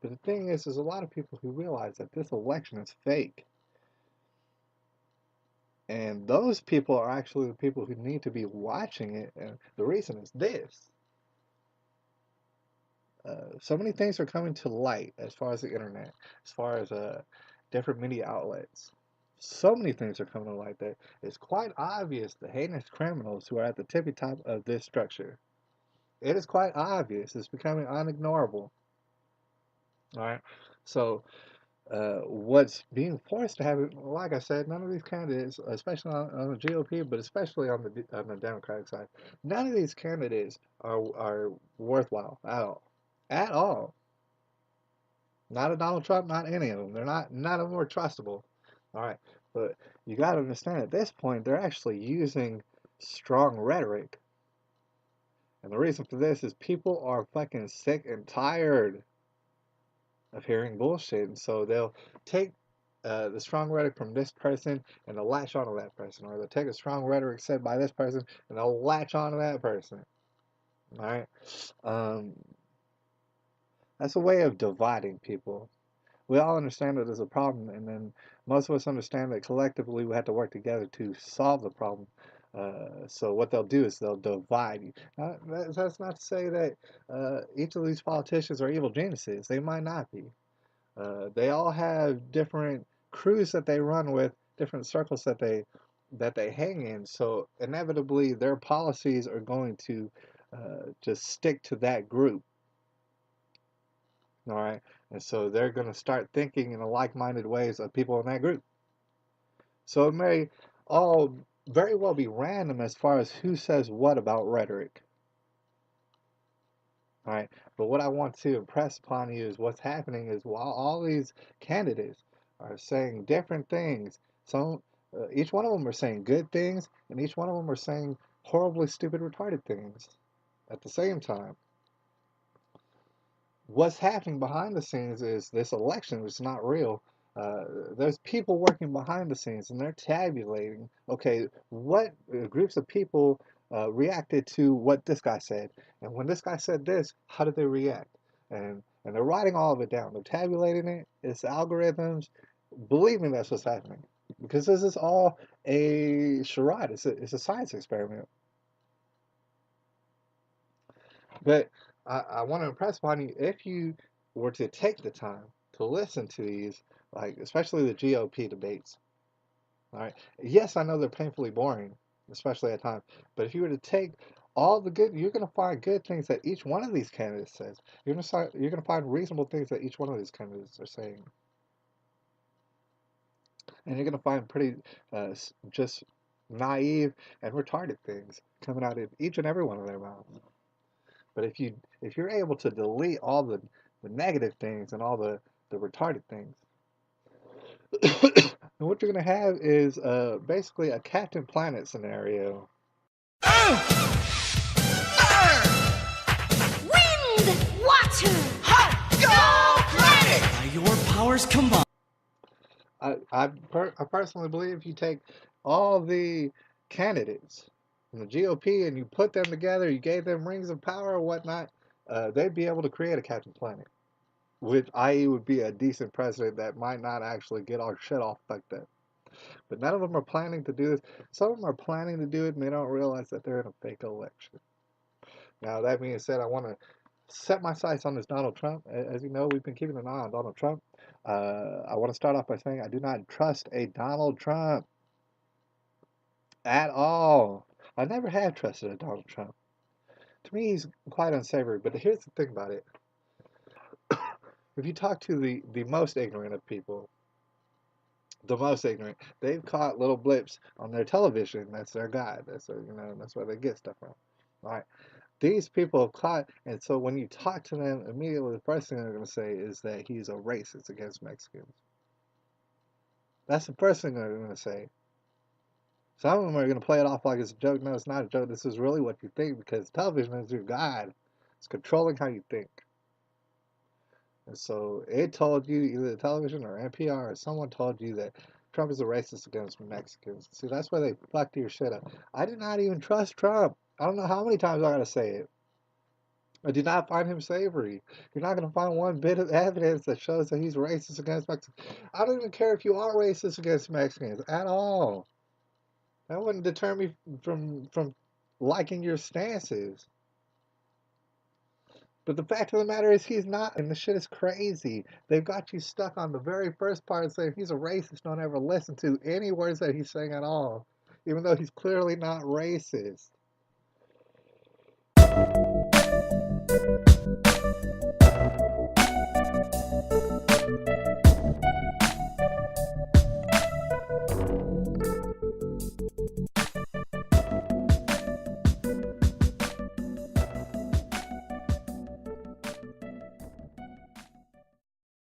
But the thing is, there's a lot of people who realize that this election is fake. And those people are actually the people who need to be watching it. And the reason is this. So many things are coming to light as far as the internet, as far as different media outlets. So many things are coming to light that it's quite obvious the heinous criminals who are at the tippy top of this structure. It is quite obvious. It's becoming unignorable. All right. So what's being forced to happen, like I said, none of these candidates, especially on the GOP, but especially on the Democratic side, none of these candidates are worthwhile at all, at all. Not a Donald Trump, not any of them. They're not. None of them are trustable. All right, but you got to understand at this point they're actually using strong rhetoric, and the reason for this is people are fucking sick and tired of hearing bullshit, and so they'll take the strong rhetoric from this person and they'll latch onto that person, or they'll take a strong rhetoric said by this person and they'll latch onto that person. All right, um, that's a way of dividing people. We all understand that there's a problem, and then most of us understand that collectively we have to work together to solve the problem. So what they'll do is they'll divide you. That's not to say that each of these politicians are evil geniuses. They might not be. They all have different crews that they run with, different circles that they hang in. So inevitably, their policies are going to just stick to that group. All right, and so they're going to start thinking in a like-minded ways of people in that group. So it may all very well be random as far as who says what about rhetoric. All right, but what I want to impress upon you is what's happening is while all these candidates are saying different things, some each one of them are saying good things, and each one of them are saying horribly stupid, retarded things at the same time. What's happening behind the scenes is this election is not real. There's people working behind the scenes and they're tabulating, okay, what groups of people reacted to what this guy said. And when this guy said this, how did they react? And they're writing all of it down. They're tabulating it. It's algorithms. Believe me, that's what's happening. Because this is all a charade. It's a science experiment. But I want to impress upon you if you were to take the time to listen to these, like especially the GOP debates. All right. Yes, I know they're painfully boring, especially at times. But if you were to take all the good, you're going to find good things that each one of these candidates says. You're going to find reasonable things that each one of these candidates are saying, and you're going to find pretty just naive and retarded things coming out of each and every one of their mouths. But if you're able to delete all the negative things and all the retarded things, and what you're gonna have is basically a Captain Planet scenario. Wind, water, hot, go planet! By your powers combined. I personally believe if you take all the candidates from the GOP and you put them together, you gave them rings of power or whatnot, they'd be able to create a Captain Planet, which i.e. would be a decent president that might not actually get our shit all fucked up. But none of them are planning to do this. Some of them are planning to do it and they don't realize that they're in a fake election. Now, that being said, I want to set my sights on this Donald Trump. As you know, we've been keeping an eye on Donald Trump. I want to start off by saying I do not trust a Donald Trump at all. I never have trusted a Donald Trump. To me, he's quite unsavory. But here's the thing about it. If you talk to the most ignorant of people, the most ignorant, they've caught little blips on their television. That's their guide. That's where they get stuff from. All right. These people have caught, and so when you talk to them, immediately the first thing they're going to say is that he's a racist against Mexicans. That's the first thing they're going to say. Some of them are going to play it off like it's a joke. No, it's not a joke. This is really what you think because television is your guide. It's controlling how you think. And so it told you, either the television or NPR or someone told you that Trump is a racist against Mexicans. See, that's where they fucked your shit up. I did not even trust Trump. I don't know how many times I got to say it. I do not find him savory. You're not going to find one bit of evidence that shows that he's racist against Mexicans. I don't even care if you are racist against Mexicans at all. That wouldn't deter me from liking your stances. But the fact of the matter is he's not, and the shit is crazy. They've got you stuck on the very first part saying he's a racist. Don't ever listen to any words that he's saying at all, even though he's clearly not racist.